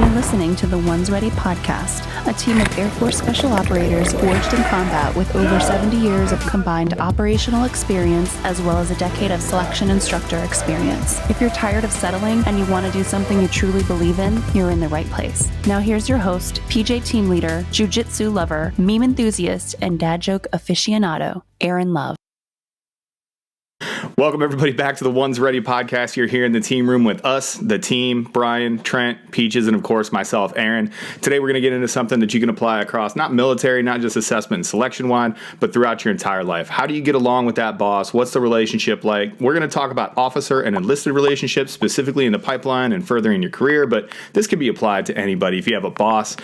You're listening to the OnesReady podcast, a team of Air Force Special Operators forged in combat with over 70 years of combined operational experience as well as a decade of selection instructor experience. If you're tired of settling and you want to do something you truly believe in, you're in the right place. Now here's your host, PJ team leader, jiu-jitsu lover, meme enthusiast, and dad joke aficionado, Aaron Love. Welcome everybody back to the OnesReady podcast. You're here in the team room with us, the team, Brian, Trent, Peaches, and of course myself, Aaron. Today we're going to get into something that you can apply across not military, not just assessment and selection wide, but throughout your entire life. How do you get along with that boss? What's the relationship like? We're going to talk about officer and enlisted relationships, specifically in the pipeline and furthering your career, but this can be applied to anybody. If you have a boss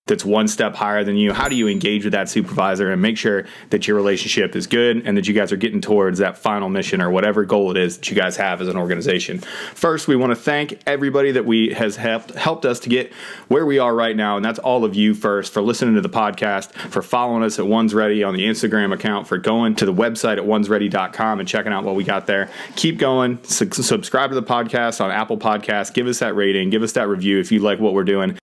that's one step higher than you, how do you engage with that supervisor and make sure that your relationship is good and that you guys are getting towards that final mission or whatever goal it is that you guys have as an organization? First, we want to thank everybody that has helped us to get where we are right now, and that's all of you first, for listening to the podcast, for following us at OnesReady on the Instagram account, for going to the website at OnesReady.com and checking out what we got there. Keep going. Subscribe to the podcast on Apple Podcasts. Give us that rating. Give us that review if you like what we're doing.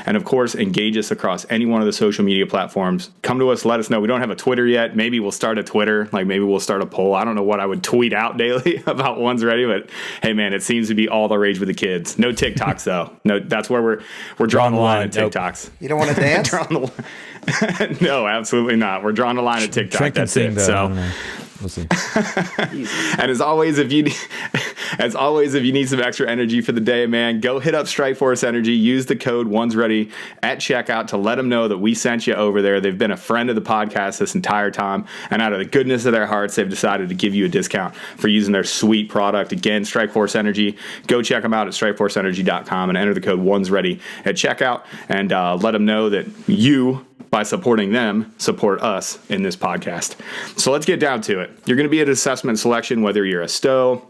And of course, engage us across any one of the social media platforms. Come to us, let us know. We don't have a Twitter yet. Maybe we'll start a Twitter. Maybe we'll start a poll. I don't know what I would tweet out daily about OnesReady, but hey, man, it seems to be all the rage with the kids. No TikToks, though. No, that's where we're drawing the line at TikToks. You don't want to dance? No, absolutely not. We're drawing the line at TikTok. Trent That's it. So. We'll see. And as always, if you need some extra energy for the day, man, go hit up Strikeforce Energy. Use the code OnesReady at checkout to let them know that we sent you over there. They've been a friend of the podcast this entire time, and out of the goodness of their hearts, they've decided to give you a discount for using their sweet product. Again, Strikeforce Energy. Go check them out at strikeforceenergy.com and enter the code OnesReady at checkout, and let them know that you, by supporting them, support us in this podcast. So let's get down to it. You're going to be at assessment selection, whether you're a STO,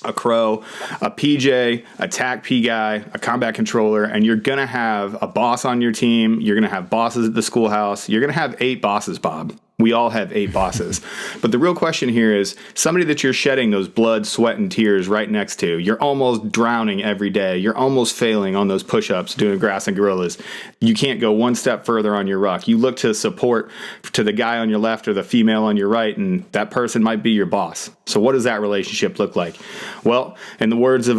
a CRO, a PJ, a TAC P guy, a combat controller, and you're going to have a boss on your team. You're going to have bosses at the schoolhouse. You're going to have 8 bosses, Bob. We all have 8 bosses. But the real question here is somebody that you're shedding those blood, sweat, and tears right next to. You're almost drowning every day. You're almost failing on those push-ups doing grass and gorillas. You can't go one step further on your ruck. You look to support to the guy on your left or the female on your right, and that person might be your boss. So what does that relationship look like? Well, in the words of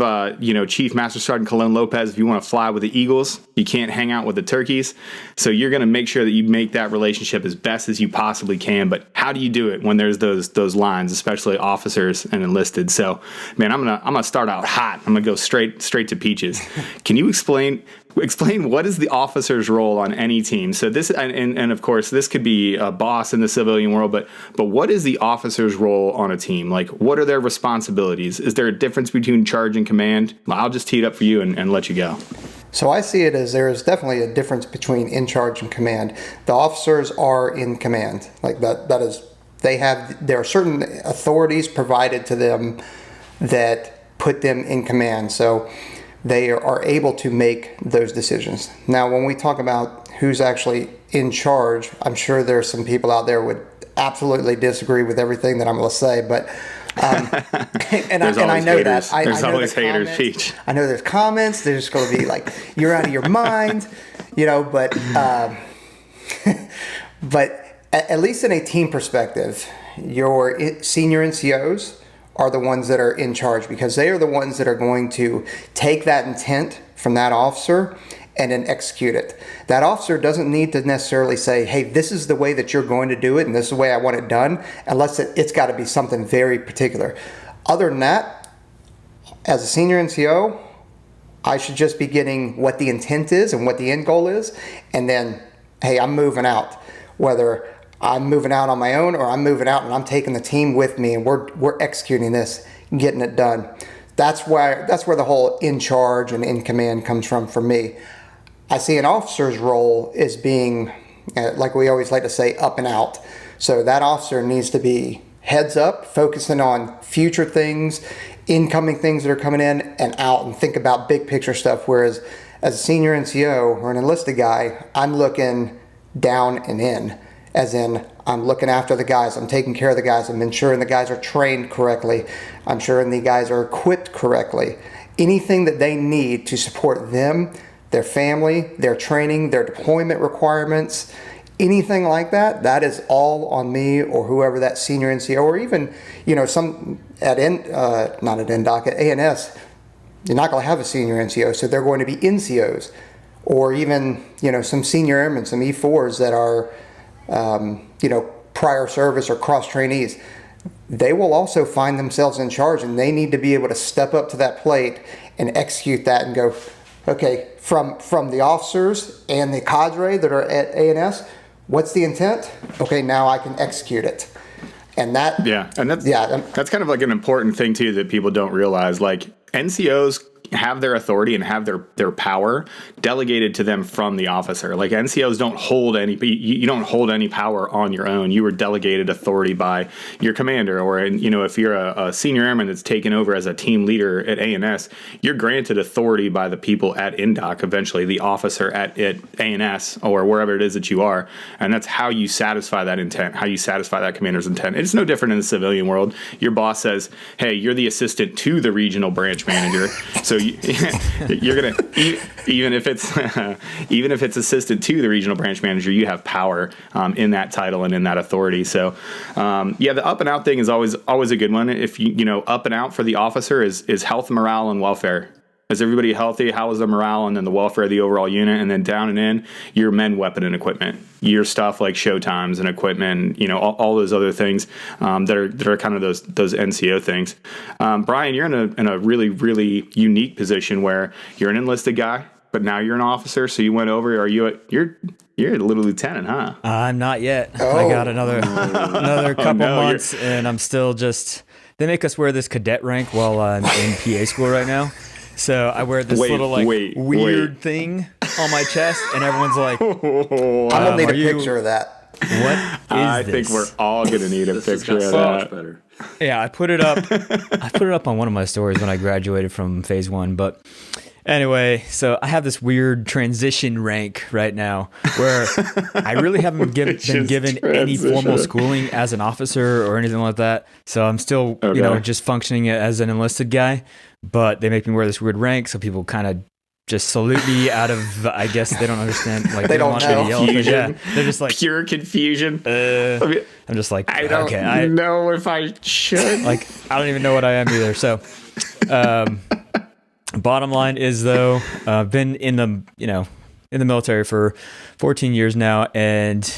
Chief Master Sergeant Colon Lopez, if you want to fly with the eagles, you can't hang out with the turkeys. So you're going to make sure that you make that relationship as best as you possibly can. But how do you do it when there's those lines, especially officers and enlisted? So, man, I'm gonna start out hot. I'm gonna go straight to Peaches. Can you explain what is the officer's role on any team? So this, and of course, this could be a boss in the civilian world, but what is the officer's role on a team? What are their responsibilities? Is there a difference between charge and command? I'll just tee it up for you and let you go. So I see it as there is definitely a difference between in charge and command. The officers are in command. That is, there are certain authorities provided to them that put them in command. So they are able to make those decisions. Now, when we talk about who's actually in charge, I'm sure there's some people out there would absolutely disagree with everything that I'm going to say, but and I know haters. that. There's I know always haters, Peach. I know there's comments. There's going to be you're out of your mind, but at least in a team perspective, your senior NCOs are the ones that are in charge because they are the ones that are going to take that intent from that officer and then execute it. That officer doesn't need to necessarily say, hey, this is the way that you're going to do it and this is the way I want it done, unless it's got to be something very particular. Other than that, as a senior NCO, I should just be getting what the intent is and what the end goal is, and then, hey, I'm moving out. Whether I'm moving out on my own or I'm moving out and I'm taking the team with me and we're executing this and getting it done. That's where the whole in charge and in command comes from for me. I see an officer's role as being, like we always like to say, up and out. So that officer needs to be heads up, focusing on future things, incoming things that are coming in and out, and think about big picture stuff. Whereas as a senior NCO or an enlisted guy, I'm looking down and in, as in I'm looking after the guys, I'm taking care of the guys, I'm ensuring the guys are trained correctly, I'm ensuring the guys are equipped correctly. Anything that they need to support them, their family, their training, their deployment requirements, anything like that, that is all on me or whoever that senior NCO, or even, some not at NDOC, at ANS, you're not going to have a senior NCO, so they're going to be NCOs, or even, some senior airmen, some E4s that are, prior service or cross trainees. They will also find themselves in charge, and they need to be able to step up to that plate and execute that and go, okay, from the officers and the cadre that are at ANS, what's the intent? Okay, now I can execute it. And that's kind of like an important thing too that people don't realize. Like, NCOs have their authority and have their power delegated to them from the officer. Like, NCOs don't hold you don't hold any power on your own. You were delegated authority by your commander, or if you're a senior airman that's taken over as a team leader at ANS, you're granted authority by the people at NDOC, eventually the officer at ANS or wherever it is that you are, and that's how you satisfy that intent, how you satisfy that commander's intent. It's no different in the civilian world. Your boss says, hey, you're the assistant to the regional branch manager, so you're gonna even if it's assistant to the regional branch manager, you have power in that title and in that authority. So the up and out thing is always a good one. If up and out for the officer is health, morale, and welfare. Is everybody healthy? How is the morale and then the welfare of the overall unit? And then down and in, your men, weapon, and equipment. Your stuff like show times and equipment, all those other things that are kind of those NCO things. Brian, you're in a really, really unique position where you're an enlisted guy, but now you're an officer. So you went over. You're a little lieutenant, huh? I'm not yet. I got another couple months, and I'm still just. They make us wear this cadet rank while I'm in PA school right now. So I wear this weird thing on my chest, and everyone's like, I'm gonna need a picture of that. What is I this? think we're all gonna need a picture of that. Better. Yeah, I put it up on one of my stories when I graduated from phase 1. But anyway, so I have this weird transition rank right now where I really haven't been given any formal schooling as an officer or anything like that. So I'm still, just functioning as an enlisted guy. But they make me wear this weird rank, so people kind of just salute me out of, I guess they don't understand. Like, they don't want know. me to yell. Yeah, they're just like Pure confusion. I'm just like, I don't know if I should. Like, I don't even know what I am either. So, bottom line is though, I've been in the military for 14 years now, and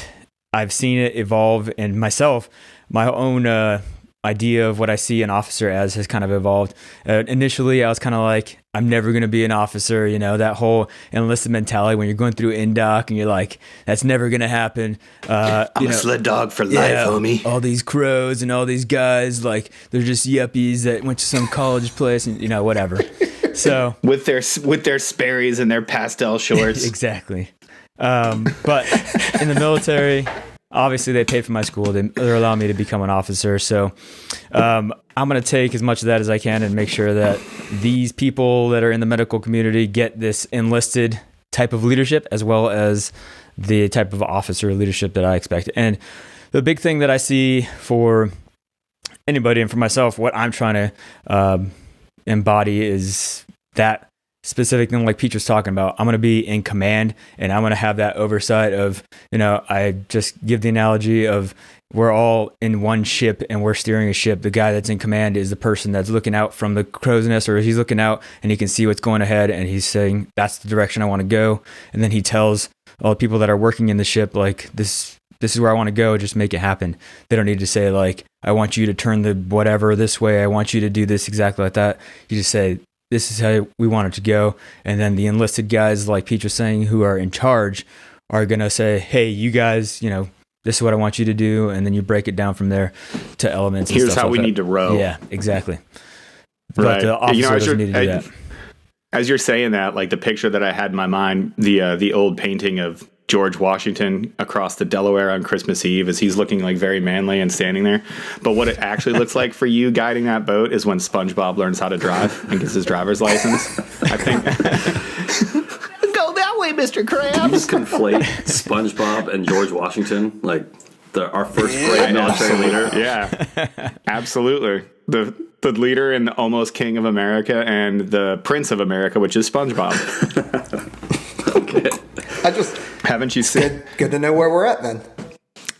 I've seen it evolve, and myself, my own idea of what I see an officer as has kind of evolved. Initially, I was kind of like, I'm never going to be an officer, that whole enlisted mentality when you're going through NDOC and you're like, that's never going to happen. I'm a sled dog for life, homie. All these crows and all these guys, like, they're just yuppies that went to some college place and, whatever. So with their Sperry's and their pastel shorts. Exactly. But in the military, obviously they paid for my school. They're allowing me to become an officer. So I'm going to take as much of that as I can and make sure that these people that are in the medical community get this enlisted type of leadership as well as the type of officer leadership that I expect. And the big thing that I see for anybody and for myself, what I'm trying to embody is that specific thing like Peach was talking about. I'm going to be in command, and I'm going to have that oversight of, I just give the analogy of we're all in one ship and we're steering a ship. The guy that's in command is the person that's looking out from the crow's nest, or he's looking out and he can see what's going ahead and he's saying, that's the direction I want to go. And then he tells all the people that are working in the ship, like, this is where I want to go, just make it happen. They don't need to say, like, I want you to turn the whatever this way. I want you to do this exactly like that. You just say, this is how we want it to go. And then the enlisted guys, like Peach was saying, who are in charge, are going to say, hey, you guys, this is what I want you to do. And then you break it down from there to elements. Here's how like we that. need to row. Yeah, exactly. Right. But the officer doesn't need to do that. As you're saying that, like, the picture that I had in my mind, the old painting of George Washington across the Delaware on Christmas Eve as he's looking like very manly and standing there. But what it actually looks like for you guiding that boat is when SpongeBob learns how to drive and gets his driver's license. I think. Go that way, Mr. Krabs. You just conflate SpongeBob and George Washington, like our first great military leader. Yeah, absolutely. The leader and almost king of America, and the prince of America, which is SpongeBob. Okay. Haven't you seen? Good to know where we're at then.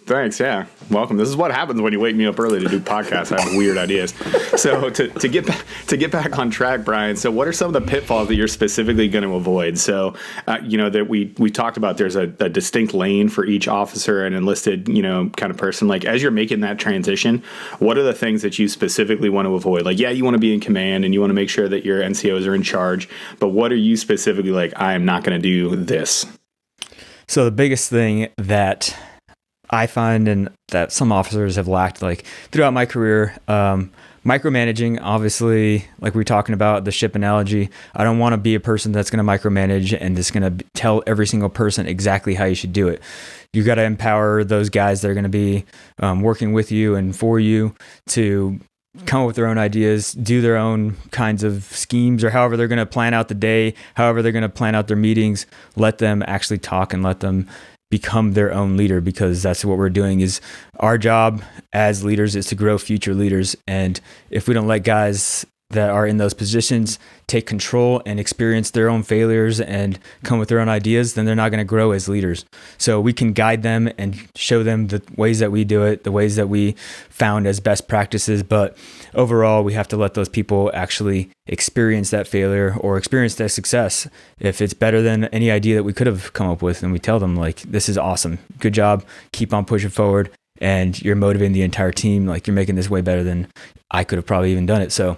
Thanks. Yeah. Welcome. This is what happens when you wake me up early to do podcasts. I have weird ideas. So to get back on track, Brian. So what are some of the pitfalls that you're specifically going to avoid? So that we talked about. There's a distinct lane for each officer and enlisted kind of person. Like as you're making that transition, what are the things that you specifically want to avoid? Like you want to be in command and you want to make sure that your NCOs are in charge. But what are you specifically like? I am not going to do this. So the biggest thing that I find and that some officers have lacked like throughout my career, micromanaging, obviously, like we were talking about the ship analogy, I don't want to be a person that's going to micromanage and just going to tell every single person exactly how you should do it. You got to empower those guys that are going to be working with you and for you to come up with their own ideas, do their own kinds of schemes, or however they're going to plan out the day, however they're going to plan out their meetings. Let them actually talk and let them become their own leader, because that's what we're doing. Is our job as leaders is to grow future leaders. And if we don't let guys that are in those positions take control and experience their own failures and come with their own ideas, then they're not going to grow as leaders. So we can guide them and show them the ways that we do it, the ways that we found as best practices. But overall, we have to let those people actually experience that failure or experience that success. If it's better than any idea that we could have come up with, and we tell them like, this is awesome, good job, keep on pushing forward. And you're motivating the entire team. Like, you're making this way better than I could have probably even done it. So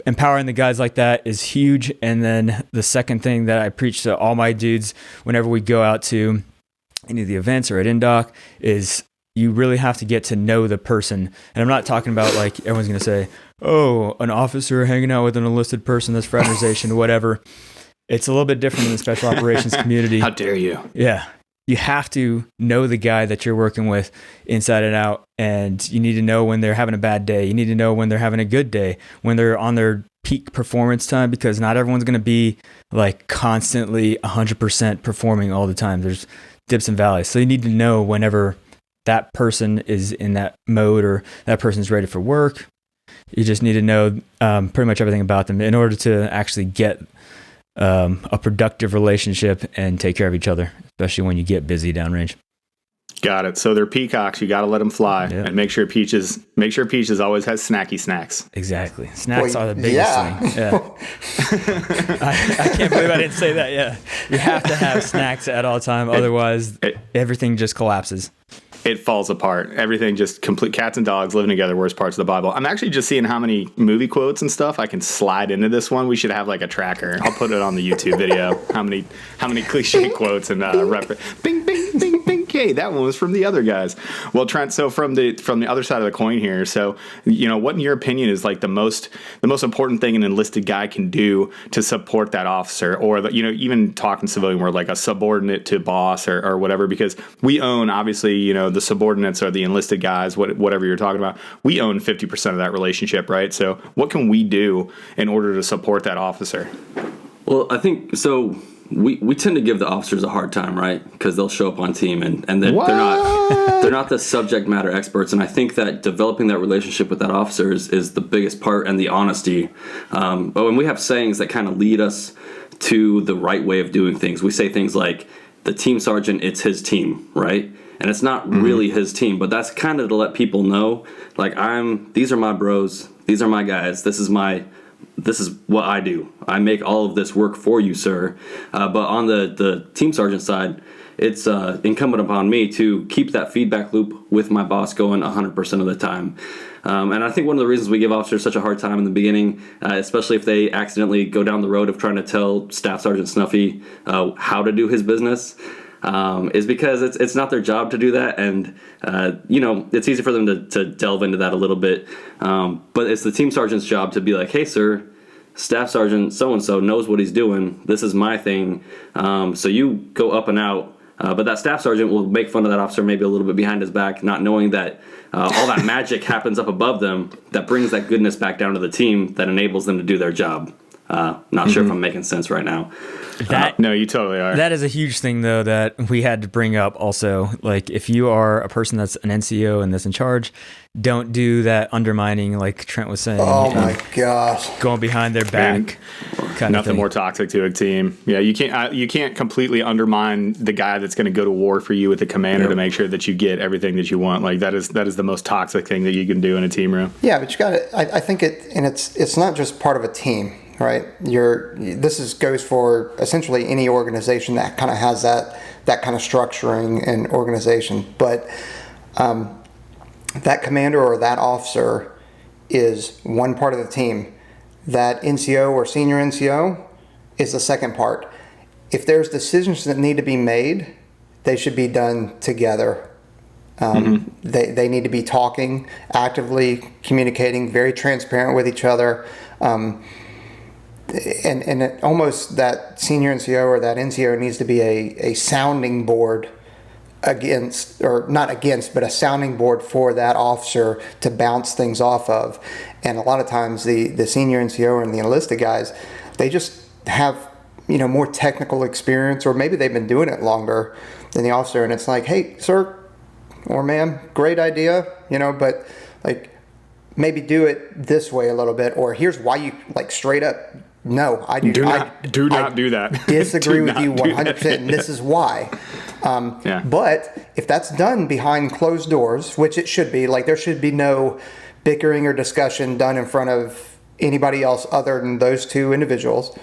empowering the guys like that is huge. And then the second thing that I preach to all my dudes whenever we go out to any of the events or at INDOC is you really have to get to know the person. And I'm not talking about like everyone's going to say, oh, an officer hanging out with an enlisted person, that's fraternization, whatever. It's a little bit different in the special operations community. How dare you? Yeah. You have to know the guy that you're working with inside and out, and you need to know when they're having a bad day. You need to know when they're having a good day, when they're on their peak performance time, because not everyone's going to be like constantly 100% performing all the time. There's dips and valleys. So you need to know whenever that person is in that mode or that person's ready for work. You just need to know pretty much everything about them in order to actually get a productive relationship and take care of each other, especially when you get busy downrange. Got it. So they're peacocks. You got to let them fly, and make sure Peaches always has snacky snacks. Exactly. Snacks are the biggest thing. Yeah. I can't believe I didn't say that. Yeah. You have to have snacks at all time. Otherwise, everything just collapses. It falls apart. Everything just complete. Cats and dogs living together, worst parts of the Bible. I'm actually just seeing how many movie quotes and stuff I can slide into this one. We should have like a tracker. I'll put it on the YouTube video. How many cliche quotes and bing, bing, bing, bing. Hey, that one was from the other guys. Well, Trent, so from the other side of the coin here, so what in your opinion is like the most important thing an enlisted guy can do to support that officer, or even talking civilian word, like a subordinate to boss or whatever, because we own, obviously, the subordinates are the enlisted guys, whatever you're talking about. We own 50% of that relationship, right? So what can we do in order to support that officer? Well, I think so. We tend to give the officers a hard time, right? Because they'll show up on team and they're not the subject matter experts. And I think that developing that relationship with that officer is the biggest part, and the honesty. And we have sayings that kind of lead us to the right way of doing things. We say things like, the team sergeant, it's his team, right? And it's not really his team, but that's kind of to let people know, like, these are my bros, these are my guys, this is what I do. I make all of this work for you, sir. But on the team sergeant side, it's incumbent upon me to keep that feedback loop with my boss going 100% of the time. And I think one of the reasons we give officers such a hard time in the beginning, especially if they accidentally go down the road of trying to tell Staff Sergeant Snuffy how to do his business, is because it's not their job to do that. And, it's easy for them to delve into that a little bit. But it's the team sergeant's job to be like, hey, sir, Staff Sergeant so-and-so knows what he's doing. This is my thing. So you go up and out. But that Staff Sergeant will make fun of that officer maybe a little bit behind his back, not knowing that all that magic happens up above them that brings that goodness back down to the team that enables them to do their job. Not sure if I'm making sense right now. No, you totally are. That is a huge thing, though, that we had to bring up also. Like, if you are a person that's an NCO and that's in charge, don't do that undermining, like Trent was saying. Oh, my gosh. Going behind their back. Nothing more toxic to a team. Yeah, you can't completely undermine the guy that's going to go to war for you with the commander to make sure that you get everything that you want. Like, that is the most toxic thing that you can do in a team room. Yeah, but you got to, I think it's not just part of a team. Right, goes for essentially any organization that kind of has that kind of structuring and organization. But that commander or that officer is one part of the team. That NCO or senior NCO is the second part. If there's decisions that need to be made, they should be done together. They need to be talking, actively communicating, very transparent with each other. And almost that senior NCO or that NCO needs to be a sounding board against, or not against, but a sounding board for that officer to bounce things off of. And a lot of times the senior NCO and the enlisted guys, they just have, more technical experience, or maybe they've been doing it longer than the officer. And it's like, hey, sir or ma'am, great idea, but like maybe do it this way a little bit, or here's why you, like, straight up. No, I do not do that. Disagree with you 100%, and this is why. But if that's done behind closed doors, which it should be, like there should be no bickering or discussion done in front of anybody else other than those two individuals.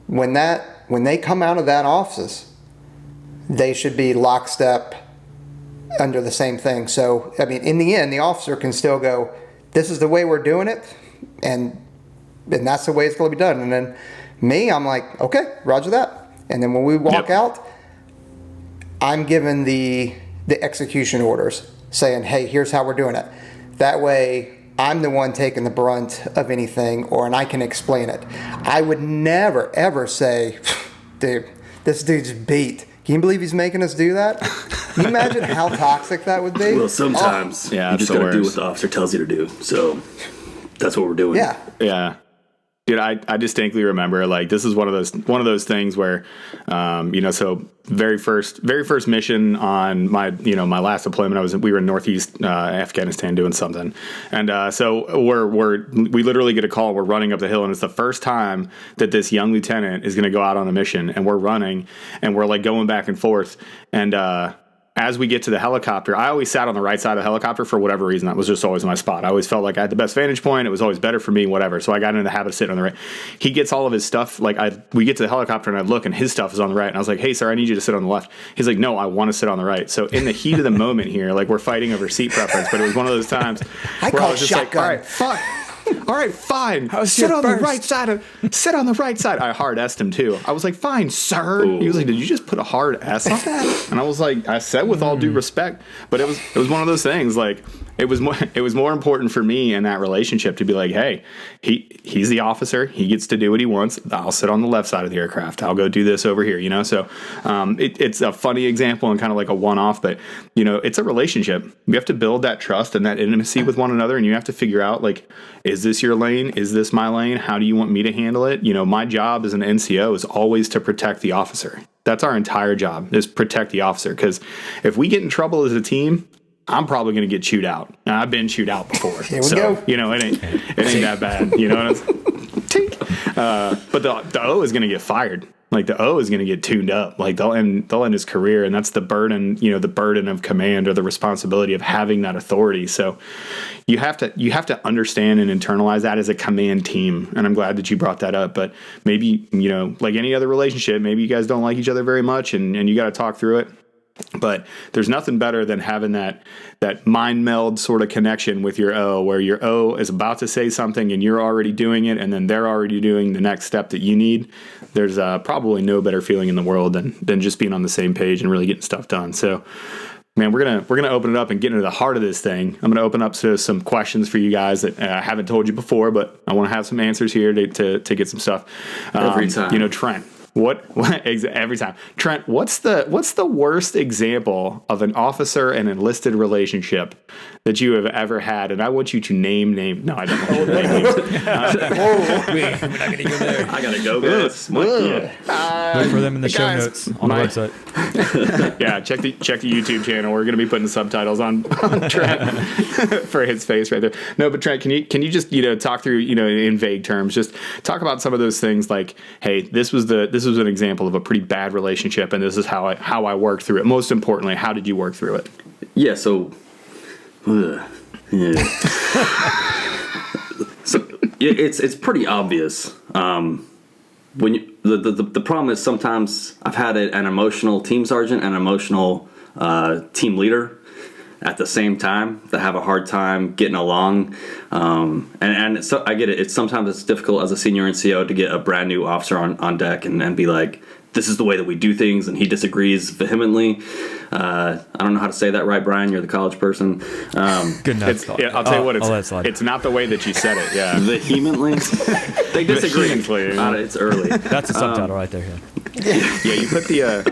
When they come out of that office, they should be lockstep under the same thing. So, I mean, in the end, the officer can still go, this is the way we're doing it, and that's the way it's going to be done. And then me, I'm like, okay, roger that. And then when we walk out, I'm given the execution orders saying, hey, here's how we're doing it. That way, I'm the one taking the brunt of anything, and I can explain it. I would never, ever say, dude, this dude's beat. Can you believe he's making us do that? Can you imagine how toxic that would be? Well, sometimes you just got to do what the officer tells you to do. So that's what we're doing. Yeah. Dude, I distinctly remember, like, this is one of those things where, so very first mission on my last deployment, we were in Northeast Afghanistan doing something, and so we literally get a call. We're running up the hill, and it's the first time that this young lieutenant is going to go out on a mission, and we're running, and we're like going back and forth, and as we get to the helicopter, I always sat on the right side of the helicopter for whatever reason. That was just always my spot. I always felt like I had the best vantage point. It was always better for me, whatever. So I got into the habit of sitting on the right. He gets all of his stuff. We get to the helicopter and I look and his stuff is on the right. And I was like, hey, sir, I need you to sit on the left. He's like, no, I want to sit on the right. So in the heat of the moment here, like, we're fighting over seat preference, but it was one of those times where I was just shotgun. like, all right, fuck. All right, fine. Sit on the right side. I hard S'd him too. I was like, fine, sir. Ooh. He was like, did you just put a hard S on that? And I was like, I said with all due respect, but it was one of those things. Like, it was more important for me in that relationship to be like, hey, he's the officer. He gets to do what he wants. I'll sit on the left side of the aircraft. I'll go do this over here. So it's a funny example and kind of like a one-off, but it's a relationship. You have to build that trust and that intimacy with one another, and you have to figure out, like, is this your lane? Is this my lane? How do you want me to handle it? My job as an NCO is always to protect the officer. That's our entire job, is protect the officer. Because if we get in trouble as a team, I'm probably going to get chewed out. And I've been chewed out before. Here we go. It ain't that bad. You know what I'm saying? But the O is going to get fired. Like, the O is going to get tuned up. Like, they'll end his career, and that's the burden, the burden of command, or the responsibility of having that authority. So you have to understand and internalize that as a command team. And I'm glad that you brought that up. But maybe, like any other relationship, maybe you guys don't like each other very much, and you got to talk through it. But there's nothing better than having that mind meld sort of connection with your O, where your O is about to say something and you're already doing it, and then they're already doing the next step that you need. There's probably no better feeling in the world than just being on the same page and really getting stuff done. So, man, we're gonna open it up and get into the heart of this thing. I'm gonna open up to some questions for you guys that I haven't told you before, but I want to have some answers here to get some stuff. Every time, Trent. What every time, Trent? What's the worst example of an officer and enlisted relationship that you have ever had, and I want you to name. No, I don't want you to name names. We're not going to go there. I gotta go, guys. Look for them in the show guys, notes on the website. Yeah, check the YouTube channel. We're going to be putting subtitles on Trent for his face right there. No, but Trent, can you just talk through in vague terms, just talk about some of those things like, hey, this was an example of a pretty bad relationship, and this is how I worked through it. Most importantly, how did you work through it? Yeah. So. Yeah. So it's pretty obvious. When the problem is sometimes I've had an emotional team sergeant and an emotional team leader at the same time that have a hard time getting along. And so I get it. Sometimes it's difficult as a senior NCO to get a brand new officer on deck and be like, this is the way that we do things, and he disagrees vehemently. I don't know how to say that right, Brian. You're the college person. Good enough. I'll tell you what, it's not the way that you said it. Yeah, vehemently. They disagree. Vehemently, yeah. It's early. That's a subtitle right there. Yeah. Yeah, you put the.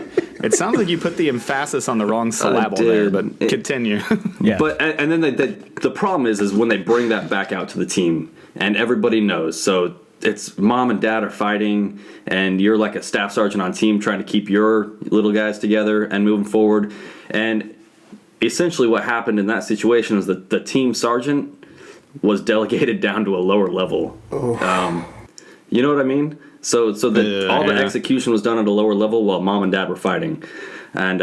It sounds like you put the emphasis on the wrong syllable there, but continue. Yeah. But and then the problem is when they bring that back out to the team, and everybody knows. So it's mom and dad are fighting, and you're like a staff sergeant on team trying to keep your little guys together and moving forward. And essentially what happened in that situation is that the team sergeant was delegated down to a lower level. You know what I mean? So that all the execution was done at a lower level while mom and dad were fighting. And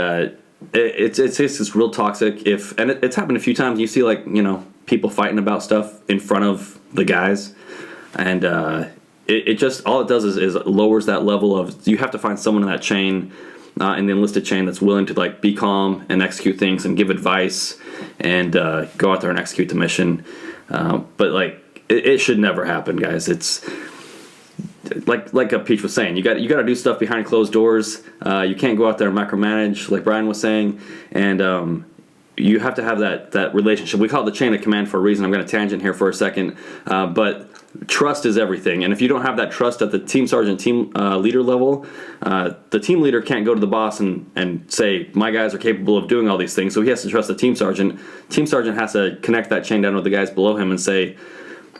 it's real toxic. It's happened a few times. You see people fighting about stuff in front of the guys. And it just, all it does is lowers that level of, you have to find someone in that chain, in the enlisted chain, that's willing to be calm and execute things and give advice and go out there and execute the mission. But it should never happen, guys. It's like Peach was saying, you got to do stuff behind closed doors. You can't go out there and micromanage, like Brian was saying, and you have to have that relationship. We call it the chain of command for a reason. I'm going to tangent here for a second, but trust is everything. And if you don't have that trust at the team sergeant, team leader level, the team leader can't go to the boss and say, my guys are capable of doing all these things. So he has to trust the team sergeant. Team sergeant has to connect that chain down with the guys below him and say,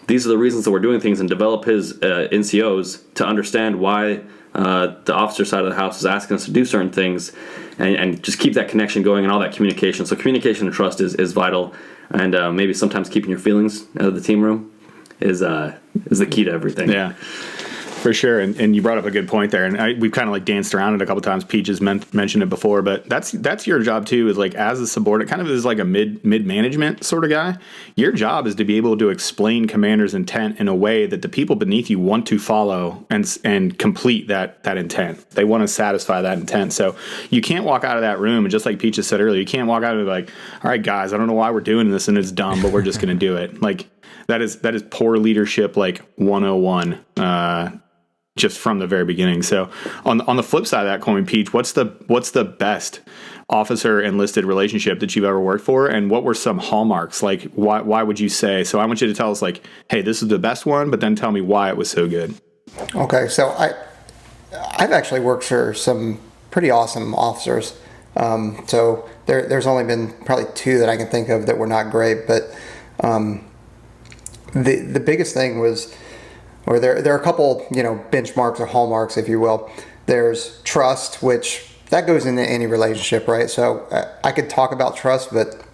these are the reasons that we're doing things, and develop his NCOs to understand why the officer side of the house is asking us to do certain things, and just keep that connection going and all that communication. So communication and trust is vital, and maybe sometimes keeping your feelings out of the team room is the key to everything. Yeah, for sure. And you brought up a good point there, and we've kind of danced around it a couple times. Peach has mentioned it before, but that's your job too, is as a subordinate, kind of as a mid management sort of guy. Your job is to be able to explain commander's intent in a way that the people beneath you want to follow and complete that intent. They want to satisfy that intent. So you can't walk out of that room, and just like Peach has said earlier, you can't walk out of it all right, guys, I don't know why we're doing this and it's dumb, but we're just going to do it. That is poor leadership 101. Just from the very beginning. So on the flip side of that coin, Peach, what's the best officer enlisted relationship that you've ever worked for, and what were some hallmarks? Why would you say? So I want you to tell us hey, this is the best one, but then tell me why it was so good. Okay, so I've actually worked for some pretty awesome officers. So there's only been probably two that I can think of that were not great, but the biggest thing was, or there are a couple, benchmarks or hallmarks, if you will. There's trust, which that goes into any relationship, right? So I could talk about trust, but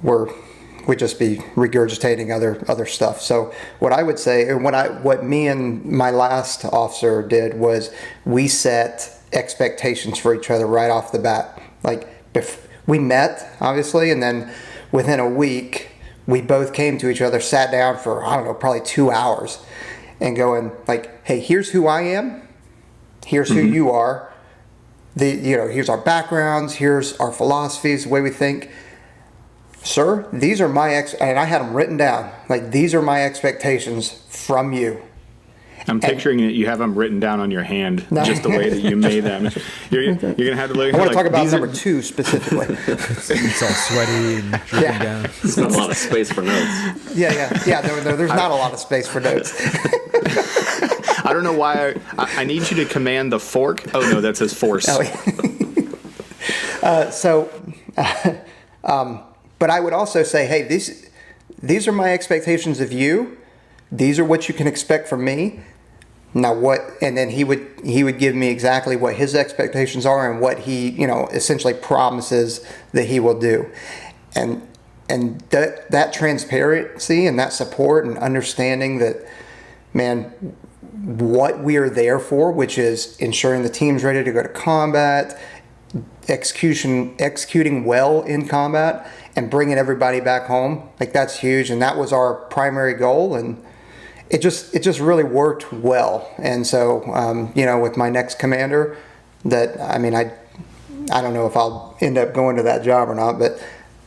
we'd just be regurgitating other stuff. So what I would say, what me and my last officer did was we set expectations for each other right off the bat. We met, obviously, and then within a week, we both came to each other, sat down for, probably 2 hours, and going hey, here's who I am, here's who you are, here's our backgrounds, here's our philosophies, the way we think. Sir, these are my and I had them written down. These are my expectations from you. I'm picturing that you have them written down on your hand, just the way that you made them. You're gonna have to look. I want to talk about number 2 specifically. It's all sweaty and dripping down. There's not a lot of space for notes. Yeah. There's not a lot of space for notes. I don't know why I need you to command the fork. Oh no, that says force. But but I would also say, hey, these are my expectations of you. These are what you can expect from me. Now what? And then he would give me exactly what his expectations are and what he, essentially promises that he will do. And that transparency and that support and understanding that, man, what we are there for, which is ensuring the team's ready to go to combat, executing well in combat, and bringing everybody back home. Like, that's huge, and that was our primary goal, and it just really worked well. And so, with my next commander, I don't know if I'll end up going to that job or not, but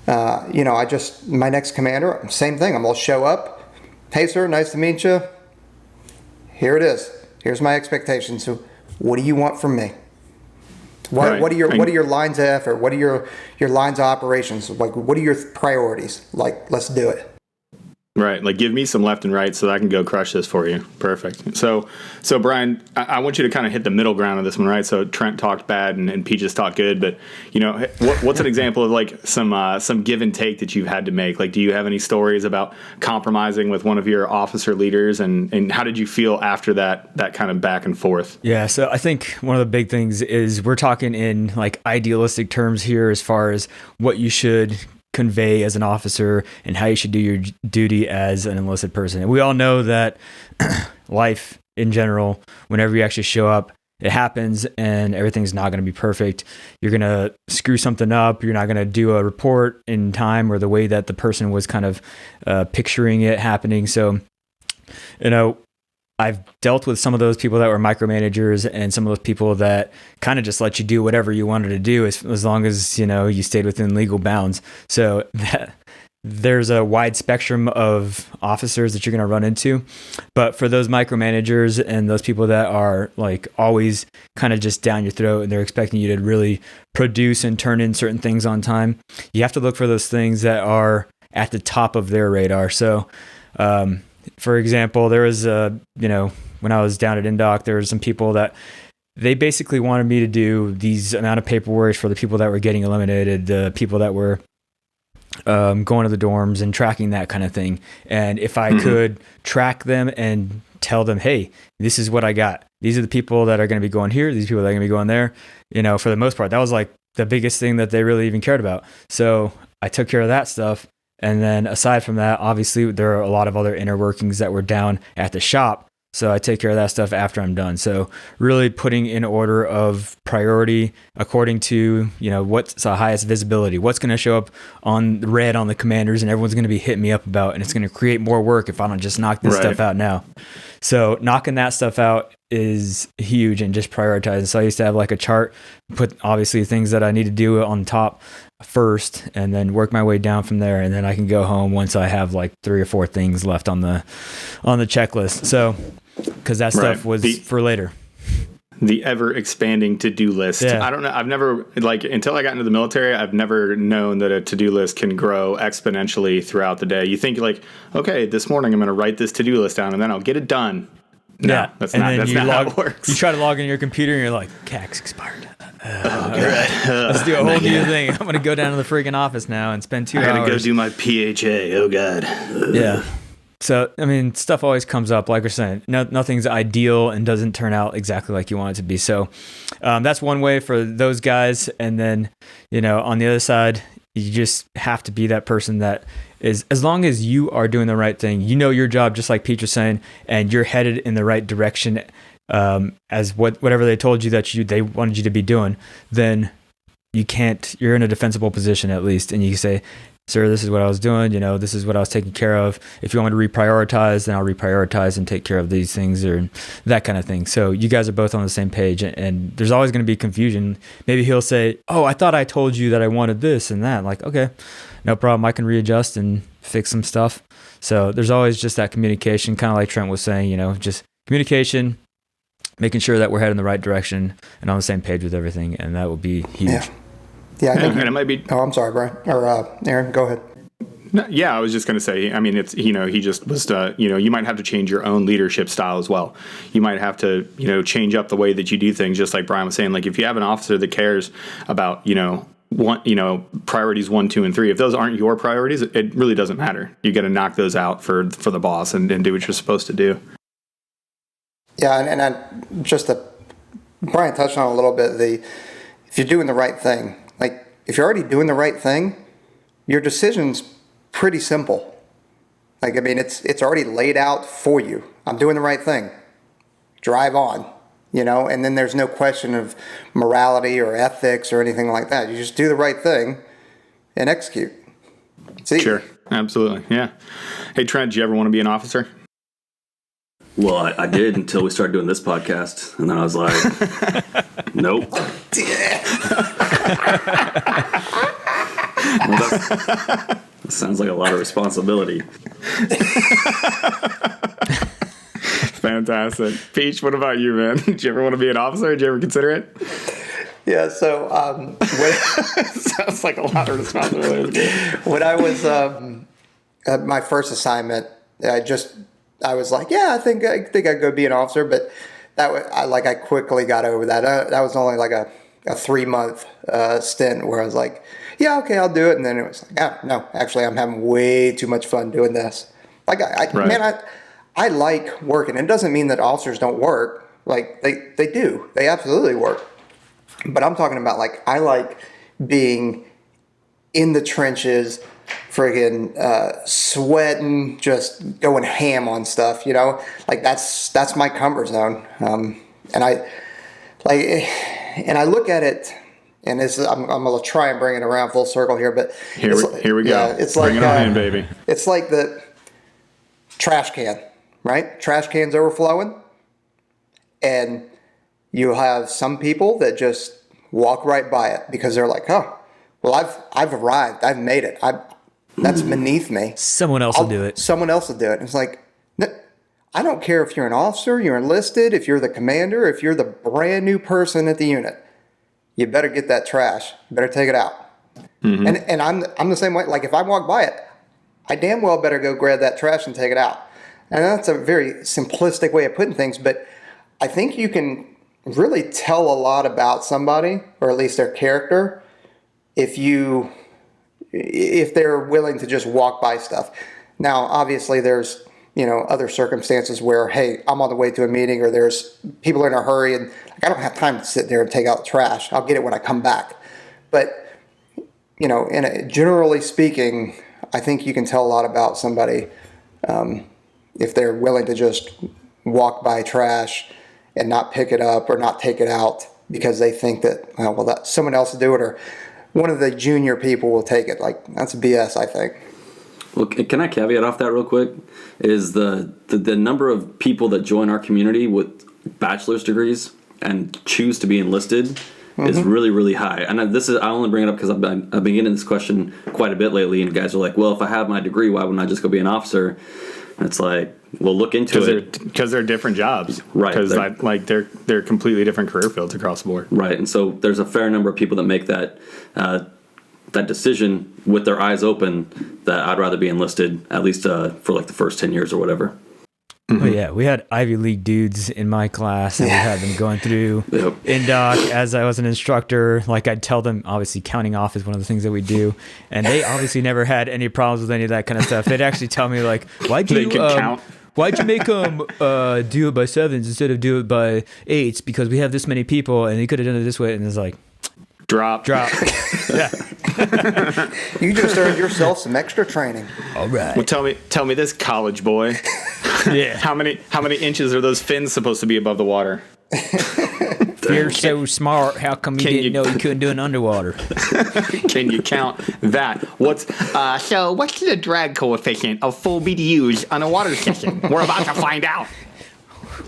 my next commander, same thing. I'm gonna show up. Hey, sir, nice to meet you. Here it is. Here's my expectations. So, what do you want from me? What are your lines of effort? What are your lines of operations? Like, what are your priorities? Like, let's do it. Right. Like, give me some left and right so that I can go crush this for you. Perfect. So Brian, I want you to kind of hit the middle ground of this one, right? So Trent talked bad and Peaches talked good, but what's an example of like some give and take that you've had to make? Like, do you have any stories about compromising with one of your officer leaders, and how did you feel after that kind of back and forth? Yeah. So I think one of the big things is we're talking in like idealistic terms here as far as what you should convey as an officer and how you should do your duty as an enlisted person. And we all know that life in general, whenever you actually show up, it happens and everything's not going to be perfect. You're going to screw something up. You're not going to do a report in time or the way that the person was kind of picturing it happening. So, I've dealt with some of those people that were micromanagers and some of those people that kind of just let you do whatever you wanted to do as long as, you stayed within legal bounds. So there's a wide spectrum of officers that you're going to run into. But for those micromanagers and those people that are like always kind of just down your throat and they're expecting you to really produce and turn in certain things on time, you have to look for those things that are at the top of their radar. So, for example, there was when I was down at Indoc, there were some people that they basically wanted me to do these amount of paperwork for the people that were getting eliminated, the people that were going to the dorms and tracking that kind of thing. And if I could track them and tell them, hey, this is what I got. These are the people that are going to be going here. These people that are going to be going there. For the most part, that was like the biggest thing that they really even cared about. So I took care of that stuff. And then aside from that, obviously there are a lot of other inner workings that were down at the shop. So I take care of that stuff after I'm done. So really putting in order of priority according to, what's the highest visibility, what's going to show up on red on the commanders and everyone's going to be hitting me up about, and it's going to create more work if I don't just knock this stuff out now. So knocking that stuff out is huge and just prioritizing. So I used to have like a chart, put obviously things that I need to do on top first and then work my way down from there, and then I can go home once I have like 3 or 4 things left on the checklist. So because that stuff was for later. The ever expanding to-do list. Yeah. I don't know. I've never, until I got into the military, I've never known that a to-do list can grow exponentially throughout the day. You think okay, this morning I'm going to write this to-do list down and then I'll get it done. No, that's not how it works. You try to log in your computer and you're like, CAC's expired. Let's do a whole new thing. I'm going to go down to the freaking office now and spend 2 hours. I got to go do my PHA. Oh, God. Yeah. So, stuff always comes up. Like we're saying, nothing's ideal and doesn't turn out exactly like you want it to be. So that's one way for those guys. And then, on the other side, you just have to be that person that is, as long as you are doing the right thing, your job, just like Pete was saying, and you're headed in the right direction as whatever they told you that they wanted you to be doing, then you're in a defensible position at least. And you can say, sir, this is what I was doing. This is what I was taking care of. If you want me to reprioritize, then I'll reprioritize and take care of these things or that kind of thing. So you guys are both on the same page, and there's always going to be confusion. Maybe he'll say, oh, I thought I told you that I wanted this and that. Like, okay, no problem. I can readjust and fix some stuff. So there's always just that communication, kind of like Trent was saying, just communication, making sure that we're heading in the right direction and on the same page with everything. And that will be huge. Yeah. Yeah, I think and it might be. Oh, I'm sorry, Brian. Or Aaron, go ahead. No, yeah, I was just going to say. It's he just was. You might have to change your own leadership style as well. You might have to change up the way that you do things. Just like Brian was saying, like if you have an officer that cares about priorities 1, 2, and 3. If those aren't your priorities, it really doesn't matter. You got to knock those out for the boss and do what you're supposed to do. Yeah, and Brian touched on a little bit, if you're doing the right thing, like if you're already doing the right thing, your decision's pretty simple. Like, I mean, it's already laid out for you. I'm doing the right thing. Drive on. And then there's no question of morality or ethics or anything like that. You just do the right thing and execute. See? Sure. Absolutely. Yeah. Hey, Trent, do you ever want to be an officer? Well, I did until we started doing this podcast. And then I was like, nope. Well, that sounds like a lot of responsibility. Fantastic. Peach, what about you, man? Did you ever want to be an officer? Did you ever consider it? Yeah, so sounds like a lot of responsibility. When I was at my first assignment, I was like, yeah, I think I'd go be an officer, but I quickly got over that. That was only like a 3-month stint where I was like, yeah, okay, I'll do it, and then it was like, oh, no, actually, I'm having way too much fun doing this. Like, I like working. It doesn't mean that officers don't work. Like, they do. They absolutely work. But I'm talking about, like, I like being in the trenches, friggin' sweating, just going ham on stuff, Like, that's my comfort zone. And I look at it, and I'm going to try and bring it around full circle here, but here we go. Yeah, it's like, bring it on in, baby. It's like the trash can. Right? Trash can's overflowing, and you have some people that just walk right by it because they're like, oh, well, I've arrived. I've made it. That's beneath me. Someone else will do it. Someone else will do it. And it's like, I don't care if you're an officer, you're enlisted, if you're the commander, if you're the brand new person at the unit, you better get that trash. You better take it out. Mm-hmm. And I'm the same way. Like, if I walk by it, I damn well better go grab that trash and take it out. And that's a very simplistic way of putting things, but I think you can really tell a lot about somebody, or at least their character, if they're willing to just walk by stuff. Now, obviously, there's other circumstances where, hey, I'm on the way to a meeting, or there's people in a hurry, and I don't have time to sit there and take out the trash. I'll get it when I come back. But generally speaking, I think you can tell a lot about somebody. If they're willing to just walk by trash and not pick it up or not take it out because they think that, that someone else will do it, or one of the junior people will take it. Like, that's BS, I think. Well, can I caveat off that real quick? Is the number of people that join our community with bachelor's degrees and choose to be enlisted is really, really high. And I only bring it up because I've been getting this question quite a bit lately, and guys are like, well, if I have my degree, why wouldn't I just go be an officer? And it's like, well, look into it. Because they're different jobs. Right. Because they're completely different career fields across the board. Right. And so there's a fair number of people that make that decision with their eyes open that I'd rather be enlisted, at least for like the first 10 years or whatever. Mm-hmm. Oh yeah, we had Ivy League dudes in my class, and we had them going through INDOC as I was an instructor. Like, I'd tell them, obviously counting off is one of the things that we do, and they obviously never had any problems with any of that kind of stuff. They'd actually tell me, like, why'd you make them do it by 7s instead of do it by 8s, because we have this many people and you could have done it this way. And it's like, drop. Yeah. You just earned yourself some extra training. All right. Well, tell me this, college boy. Yeah. How many inches are those fins supposed to be above the water? If you're so smart, how come you didn't know you couldn't do it underwater? Can you count that? What's the drag coefficient of full BDUs on a water session? We're about to find out.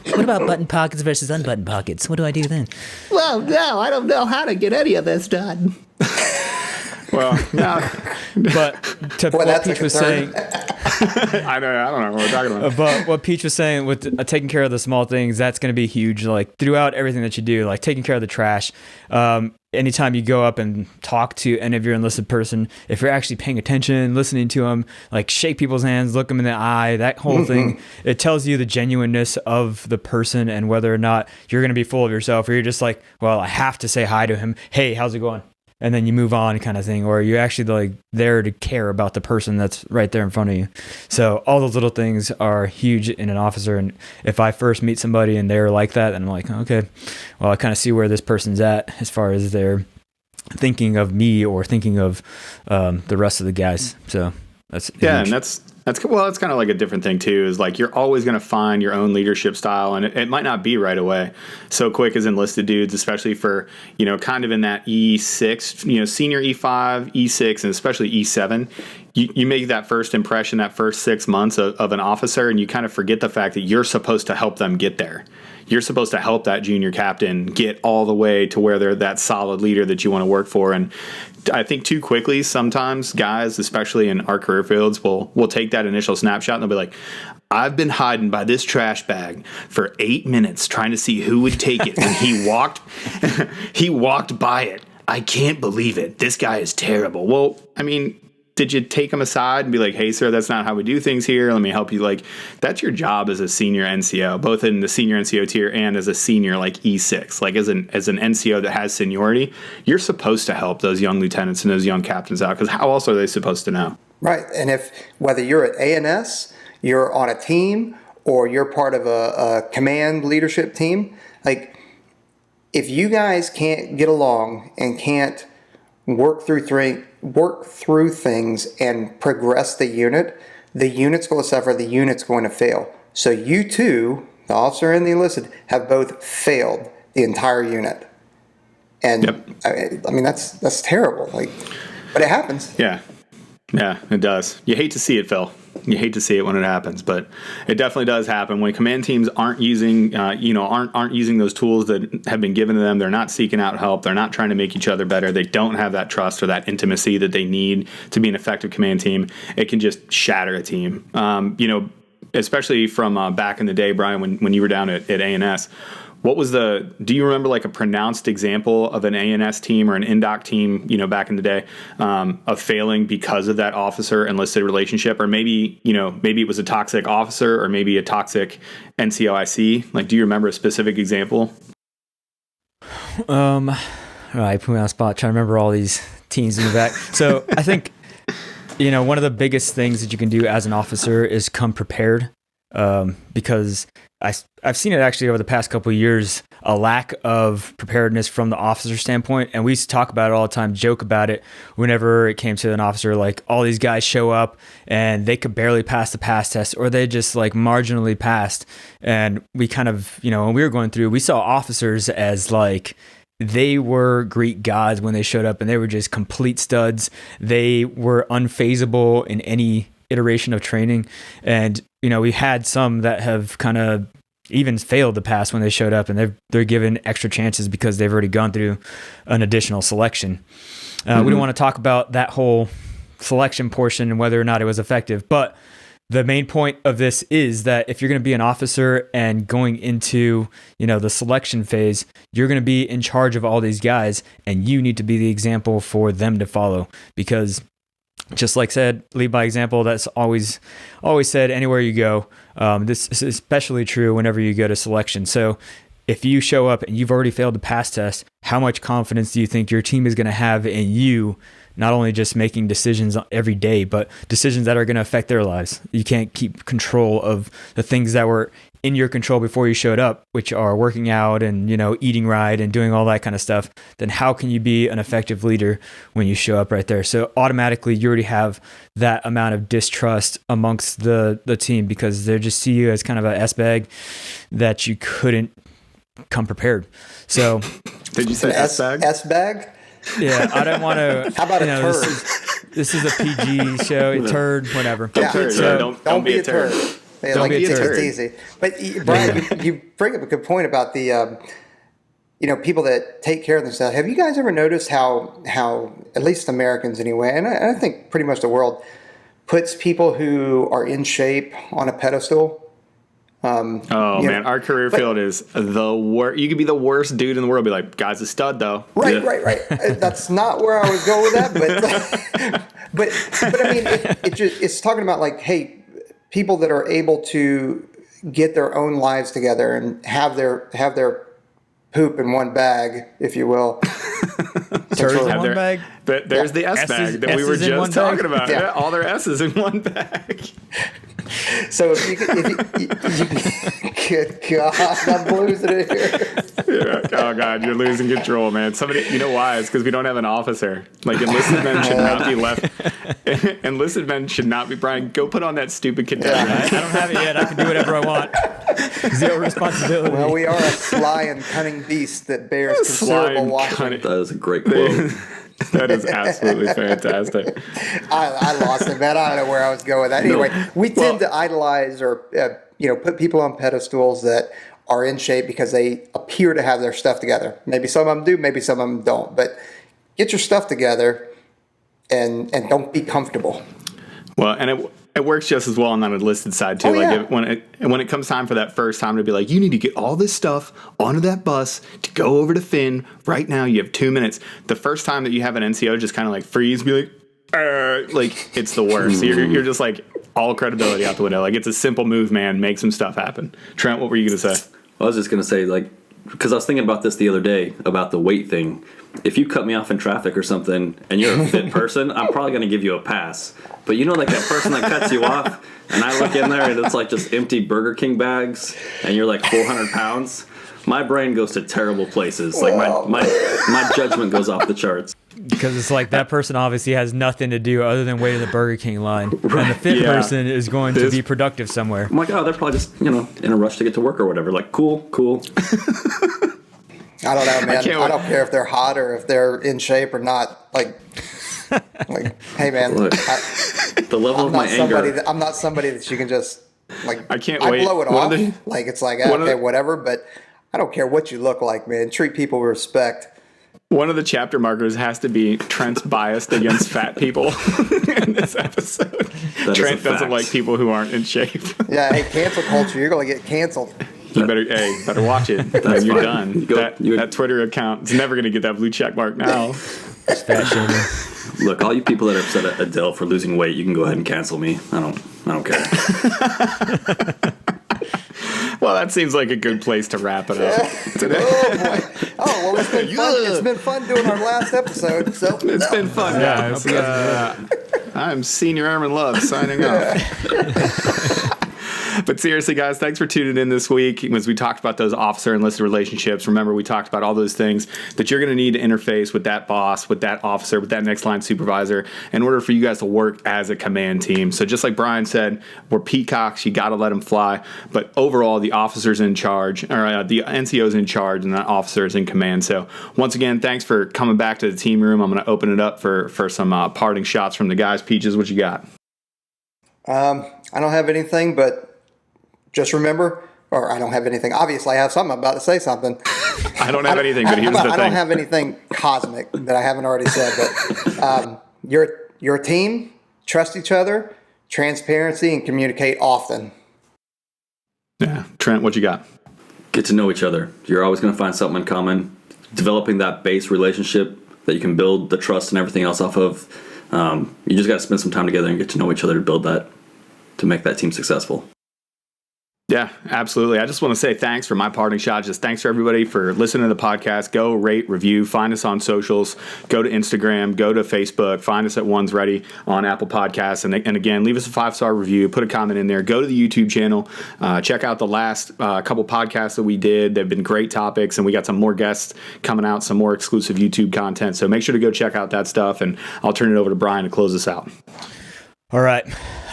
What about button pockets versus unbuttoned pockets? What do I do then? Well, no, I don't know how to get any of this done. Well, no. But to what Peach was saying, I don't know what we're talking about. But what Peach was saying with taking care of the small things, that's going to be huge. Like, throughout everything that you do, like taking care of the trash. Anytime you go up and talk to any of your enlisted person, if you're actually paying attention, listening to them, like shake people's hands, look them in the eye, that whole thing, it tells you the genuineness of the person and whether or not you're going to be full of yourself, or you're just like, well, I have to say hi to him. Hey, how's it going? and then you move on kind of thing, or you're actually like there to care about the person that's right there in front of you. So all those little things are huge in an officer. And if I first meet somebody and they're like that, then I'm like, okay, well, I kind of see where this person's at as far as they're thinking of me or thinking of the rest of the guys. So that's huge. And that's well, it's kind of like a different thing too, is like you're always going to find your own leadership style, and it might not be right away. So quick as enlisted dudes, especially for, kind of in that E6, senior E5, E6, and especially E7, you make that first impression, that first 6 months of an officer, and you kind of forget the fact that you're supposed to help them get there. You're supposed to help that junior captain get all the way to where they're that solid leader that you want to work for. And I think too quickly, sometimes guys, especially in our career fields, will take that initial snapshot and they'll be like, I've been hiding by this trash bag for 8 minutes trying to see who would take it. And he walked by it. I can't believe it. This guy is terrible. Well, I mean, did you take him aside and be like, hey, sir, that's not how we do things here. Let me help you. Like, that's your job as a senior NCO, both in the senior NCO tier and as a senior like E6. Like as an NCO that has seniority, you're supposed to help those young lieutenants and those young captains out, because how else are they supposed to know? Right. And if whether you're at ANS, you're on a team, or you're part of a command leadership team, like if you guys can't get along and can't work through things and progress the unit's going to suffer, the unit's going to fail. So you two, the officer and the enlisted, have both failed the entire unit. And yep. I mean, that's terrible. Like, but it happens. Yeah, it does. You hate to see it, Phil. You hate to see it when it happens, but it definitely does happen when command teams aren't using, aren't using those tools that have been given to them. They're not seeking out help. They're not trying to make each other better. They don't have that trust or that intimacy that they need to be an effective command team. It can just shatter a team. Especially from back in the day, Brian, when you were down at ANS. Do you remember like a pronounced example of an ANS team or an NDOC team, back in the day, of failing because of that officer enlisted relationship? Or maybe it was a toxic officer or maybe a toxic NCOIC. Like, do you remember a specific example? I put me on the spot trying to remember all these teams in the back. So I think, one of the biggest things that you can do as an officer is come prepared, because I've seen it actually over the past couple of years, a lack of preparedness from the officer standpoint. And we used to talk about it all the time, joke about it whenever it came to an officer, like all these guys show up and they could barely pass the pass test, or they just like marginally passed. And we kind of, when we were going through, we saw officers as like, they were Greek gods when they showed up, and they were just complete studs. They were unfazable in any iteration of training. And we had some that have kind of even failed to pass when they showed up, and they're given extra chances because they've already gone through an additional selection. We don't want to talk about that whole selection portion and whether or not it was effective, but the main point of this is that if you're going to be an officer and going into, the selection phase, you're going to be in charge of all these guys, and you need to be the example for them to follow, because just like said, lead by example. That's always said anywhere you go. This is especially true whenever you go to selection. So if you show up and you've already failed the pass test, how much confidence do you think your team is going to have in you, not only just making decisions every day, but decisions that are going to affect their lives? You can't keep control of the things that were in your control before you showed up, which are working out and, eating right and doing all that kind of stuff. Then how can you be an effective leader when you show up right there? So automatically you already have that amount of distrust amongst the team, because they just see you as kind of a S-bag that you couldn't come prepared. So did you say S-bag? S-bag? Yeah, I don't want to. How about a turd? This is a PG show. A turd, whatever. Yeah, so don't be a turd. Yeah, Don't be a turd. It's easy. But Brian, you bring up a good point about the, people that take care of themselves. Have you guys ever noticed how at least Americans anyway, and I think pretty much the world, puts people who are in shape on a pedestal? Man, our career field is the worst. You could be the worst dude in the world, be like, guy's a stud though. Right. That's not where I was going with that, but I mean, it's talking about like, hey, people that are able to get their own lives together and have their poop in one bag, if you will. turds in Have one bag. There's the S bag that we were S's in one just bag? talking about. Yeah. Yeah, all their S's in one bag. So if you good God, I'm losing it here. Yeah. Oh God, you're losing control, man. Somebody, you know why? It's because we don't have an officer. Like enlisted men should not be left. Enlisted men should not be. Brian, go put on that stupid cadet. I don't have it yet. I can do whatever I want. Zero responsibility. Well, we are a sly and cunning beast that bears Sly considerable and watching. cunning. That is a great quote. That is absolutely fantastic. I lost it, man. I don't know where I was going with that. Anyway, we tend to idolize or put people on pedestals that are in shape because they appear to have their stuff together. Maybe some of them do, maybe some of them don't. But get your stuff together and don't be comfortable. Well, and it works just as well on that enlisted side too. Oh, like yeah. when it comes time for that first time to be like, you need to get all this stuff onto that bus to go over to Finn right now. You have 2 minutes. The first time that you have an NCO just kind of like freeze, be like it's the worst. So you're just like all credibility out the window. Like it's a simple move, man. Make some stuff happen. Trent, what were you gonna say? I was just going to say, like, because I was thinking about this the other day about the weight thing. If you cut me off in traffic or something and you're a fit person, I'm probably going to give you a pass. But you know, like that person that cuts you off and I look in there and it's like just empty Burger King bags and you're like 400 pounds, my brain goes to terrible places. Like my judgment goes off the charts. Because it's like that person obviously has nothing to do other than wait in the Burger King line. And the fit person is going to be productive somewhere. I'm like, oh, they're probably just, in a rush to get to work or whatever. Like, cool. I don't know, man. I don't care if they're hot or if they're in shape or not. Like hey, man. Look, the level of my anger. I'm not somebody that you can just, like, I can't wait. I blow it off. Like, it's like, okay, whatever. But I don't care what you look like, man. Treat people with respect. One of the chapter markers has to be Trent's biased against fat people in this episode. Trent doesn't like people who aren't in shape. Yeah, hey, cancel culture. You're going to get canceled. You better watch it. You're done. That Twitter account is never going to get that blue check mark now. It's fat shaming. Look, all you people that are upset at Adele for losing weight, you can go ahead and cancel me. I don't care. Well, that seems like a good place to wrap it up. Oh, boy. Oh, well, it's been fun. It's been fun doing our last episode. So It's been fun, guys. I'm Senior Airman Love signing off. But seriously, guys, thanks for tuning in this week. As we talked about those officer enlisted relationships, remember we talked about all those things that you're going to need to interface with that boss, with that officer, with that next line supervisor in order for you guys to work as a command team. So just like Brian said, we're peacocks. You got to let them fly. But overall, the officer's in charge, or the NCO's in charge, and that officer is in command. So once again, thanks for coming back to the team room. I'm going to open it up for some parting shots from the guys. Peaches, what you got? I don't have anything, but just remember, or I don't have anything. Obviously, I have something. I'm about to say something. I don't have anything, but here's the thing. I don't have anything cosmic that I haven't already said, but you're a team, trust each other, transparency, and communicate often. Yeah. Trent, what you got? Get to know each other. You're always going to find something in common. Developing that base relationship that you can build the trust and everything else off of. You just got to spend some time together and get to know each other to build that, to make that team successful. Yeah, absolutely. I just want to say thanks for my parting shot. Just thanks for everybody for listening to the podcast. Go rate, review, find us on socials. Go to Instagram, go to Facebook, find us at OnesReady on Apple Podcasts. And again, leave us a 5-star review, put a comment in there. Go to the YouTube channel. Check out the last couple podcasts that we did. They've been great topics, and we got some more guests coming out, some more exclusive YouTube content. So make sure to go check out that stuff, and I'll turn it over to Brian to close us out. All right.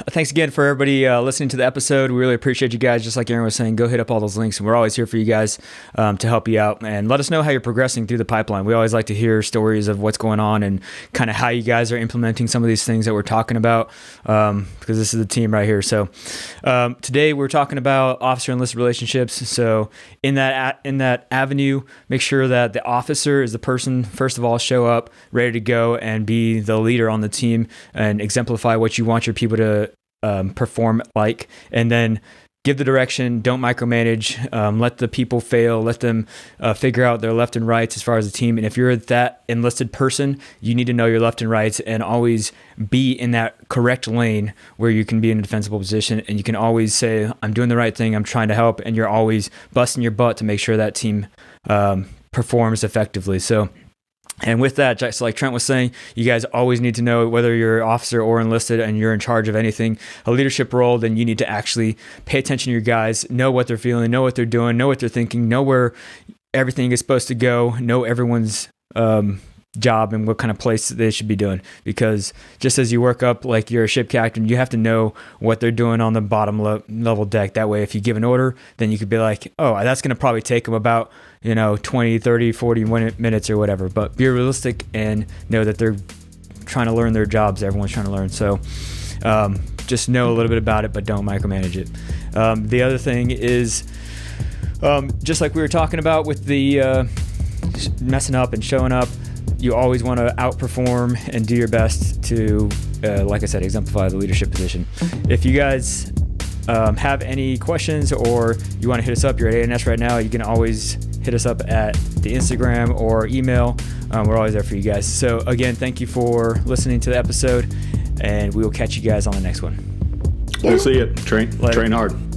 Thanks again for everybody listening to the episode. We really appreciate you guys. Just like Aaron was saying, go hit up all those links, and we're always here for you guys to help you out. And let us know how you're progressing through the pipeline. We always like to hear stories of what's going on and kind of how you guys are implementing some of these things that we're talking about, because this is the team right here. So today we're talking about officer enlisted relationships. So in that avenue, make sure that the officer is the person, first of all, show up ready to go and be the leader on the team and exemplify what you want your people to perform like, and then give the direction. Don't micromanage. Let the people fail. Let them figure out their left and rights as far as the team. And if you're that enlisted person, you need to know your left and rights and always be in that correct lane where you can be in a defensible position, and you can always say, I'm doing the right thing, I'm trying to help, and you're always busting your butt to make sure that team performs effectively. So And with that, just like Trent was saying, you guys always need to know, whether you're officer or enlisted and you're in charge of anything, a leadership role, then you need to actually pay attention to your guys, know what they're feeling, know what they're doing, know what they're thinking, know where everything is supposed to go, know everyone's job and what kind of place they should be doing. Because just as you work up like you're a ship captain, you have to know what they're doing on the bottom level deck. That way, if you give an order, then you could be like, oh, that's going to probably take them about 20, 30, 40 minutes or whatever. But be realistic and know that they're trying to learn their jobs. Everyone's trying to learn. So just know a little bit about it, but don't micromanage it. The other thing is, just like we were talking about with the messing up and showing up, you always want to outperform and do your best to, like I said, exemplify the leadership position. If you guys have any questions or you want to hit us up, you're at ANS right now, you can always hit us up at the Instagram or email. We're always there for you guys. So again, thank you for listening to the episode, and we will catch you guys on the next one. We'll see you. Train hard.